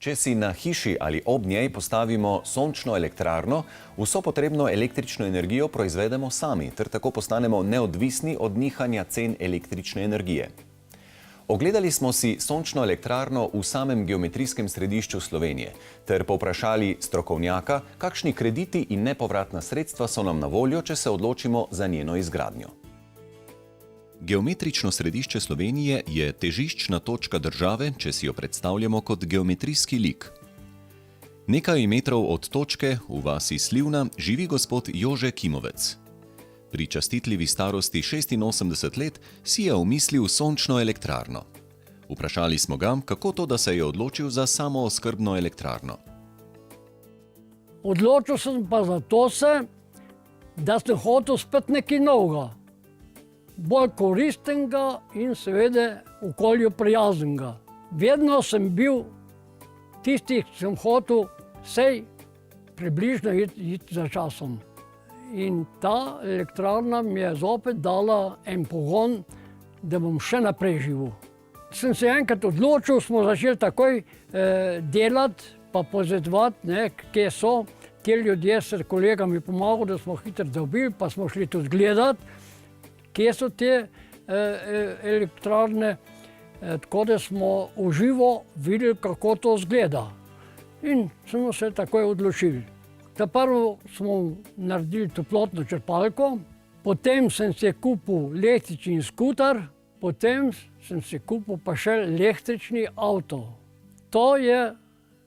Če si na hiši ali ob njej postavimo sončno elektrarno, vso potrebno električno energijo proizvedemo sami, ter tako postanemo neodvisni od nihanja cen električne energije. Ogledali smo si sončno elektrarno v samem geometrijskem središču Slovenije ter povprašali strokovnjaka, kakšni krediti in nepovratna sredstva so nam na voljo, če se odločimo za njeno izgradnjo. Geometrično središče Slovenije je težiščna točka države, če si jo predstavljamo kot geometrijski lik. Nekaj metrov od točke v vasi Slivna živi gospod Jože Kimovec. Pri častitljivi starosti 86 let si je omislil sončno elektrarno. Vprašali smo ga, kako to, da se je odločil za samooskrbno elektrarno. Odločil sem pa zato da sem hotel spet nekaj novega. Bolj koristnega in seveda okolju prijaznega. Vedno sem bil tisti, ki sem hotel vsej približno iti za časom. In ta elektrarna mi je zopet dala en pogon, da bom še naprej živel. Sem se enkrat odločil, smo začeli takoj delati, pa pozvedovati, kje so. Ti ljudje s kolegami pomagali, da smo hitro dobili, pa smo šli tudi gledati, kje so te elektrarne, tako da smo v živo videli, kako to izgleda. In smo se takoj odločili. Prvo smo naredili toplotno črpalko, potem sem si kupil električni skuter, potem sem si kupil pa še električni avto. To je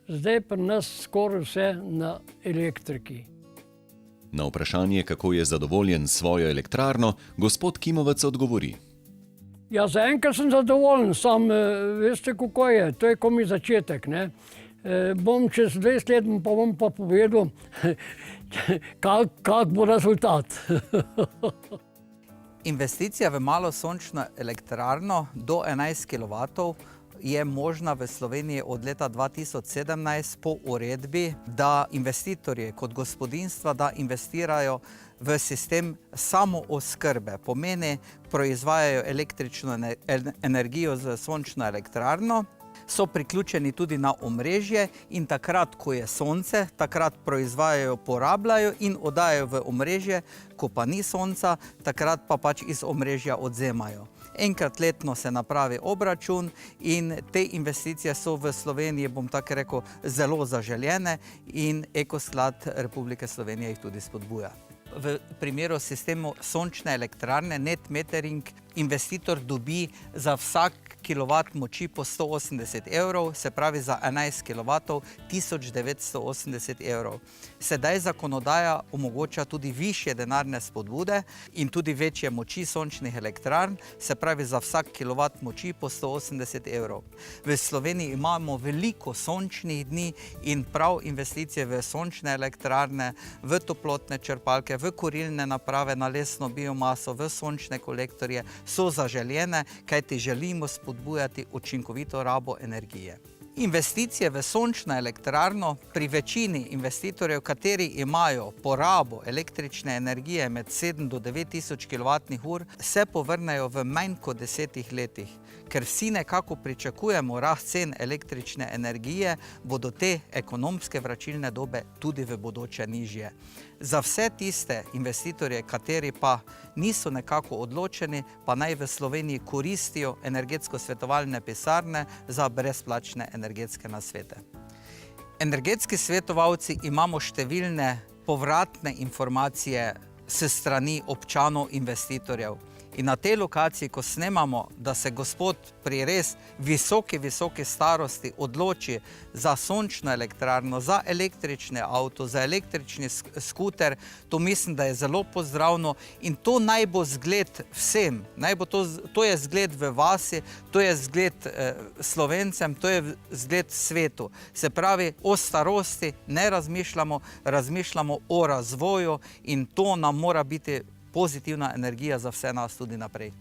zdaj pri nas skoraj vse na elektriki. Na vprašanje, kako je zadovoljen s svojo elektrarno, gospod Kimovec odgovori. Ja, zaenkrat sem zadovoljen, sam veste, kako je, to je komi začetek, ne. Bom čez 20 let pa bom pa povedal, kak bo rezultat. Investicija v malo sončno elektrarno do 11 kW je možna v Sloveniji od leta 2017 po uredbi, da investitorji kot gospodinjstva da investirajo v sistem samooskrbe. Pomeni, proizvajajo električno energijo z sončno elektrarno, so priključeni tudi na omrežje in takrat, ko je sonce, takrat proizvajajo, porabljajo in oddajajo v omrežje, ko pa ni sonca, takrat pa pač iz omrežja odvzemajo. Enkrat letno se napravi obračun in te investicije so v Sloveniji, bom tako rekel, zelo zaželjene in Ekosklad Republike Slovenije jih tudi spodbuja. V primeru sistemu sončne elektrarne net metering investitor dobi za vsak kilovat moči po 180 evrov, se pravi za 11 kilovatov 1980 evrov. Sedaj zakonodaja omogoča tudi višje denarne spodbude in tudi večje moči sončnih elektrarn, se pravi za vsak kilovat moči po 180 evrov. V Sloveniji imamo veliko sončnih dni in prav investicije v sončne elektrarne, v toplotne črpalke, v kurilne naprave na lesno biomaso, v sončne kolektorje so zaželjene, kajti želimo spodbujati učinkovito rabo energije. Investicije v sončno elektrarno pri večini investitorjev, kateri imajo porabo električne energije med 7 do 9 tisoč kWh, se povrnejo v manj kot 10 letih. Ker vsi nekako pričakujemo rast cen električne energije, bodo te ekonomske vračilne dobe tudi v bodoče nižje. Za vse tiste investitorje, kateri pa niso nekako odločeni, pa naj v Sloveniji koristijo energetsko svetovalne pisarne za brezplačne energetske nasvete. Energetski svetovalci imamo številne povratne informacije s strani občanov investitorjev. In na tej lokaciji, ko snemamo, da se gospod pri res visoki starosti odloči za sončno elektrarno, za električni avto, za električni skuter, to mislim, da je zelo pozdravno in to naj bo zgled vsem. To je zgled v vasi, to je zgled Slovencem, to je zgled svetu. Se pravi, o starosti ne razmišljamo, razmišljamo o razvoju in to nam mora biti pozitivna energija za vse nas tudi naprej.